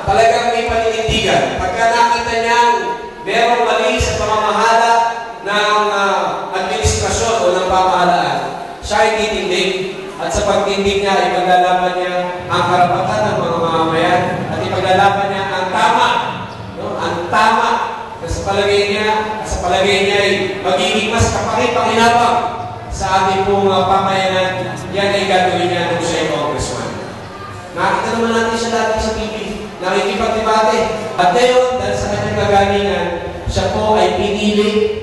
talagang may paninindigan. Pagka nakita niyang merong mali sa pamamahala ng administrasyon o ng pamahalaan, siya ay titindig. At sa pagtindig niya, ipaglalaban niya ang karapatan ng mga mamamayan at ipaglalaban niya ang tama. No? Ang tama na sa palagay niya ay magiging mas kapakipakinabang sa ating pong pamayanan. Yan ay gagawin niya kung siya ay congressman. Nakita naman natin siya dati sa TV. Nakikipagdebate. At ngayon, dahil sa kanyang kagalingan, siya po ay pinili,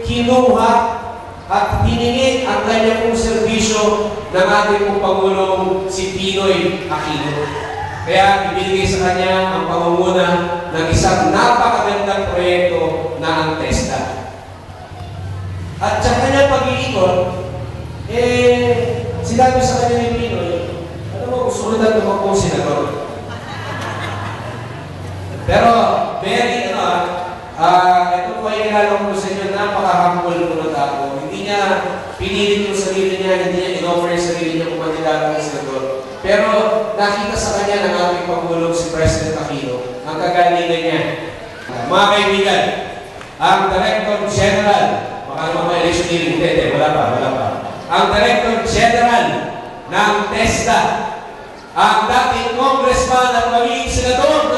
kinuha, at hiningi ang kanyang pong serbisyo ng ating pong Pangulong si Pinoy Aquino. Kaya ibinigay sa kanya ang pangunguna ng isang napakagandang proyekto na ang TESDA. At sa kanyang pag-iikot, sinabi sa kanya ni Pinoy, ano mo, gusto ko na tumakbong senador. Pero, very, ito po ay nilalong ko sa inyo, napaka-humble po ng tao. Hindi niya pinilit yung sarili niya, hindi niya in-offer yung sarili niya kung mandilalang ng senador. Pero, nakita sa kanya ng ating Pangulong si President Aquino, ang kagalingan niya. Mga kaibigan, ang Director General, baka naman may election hearing, hindi, wala pa. Ang Director General ng TESDA, ang dating congressman at magiging senador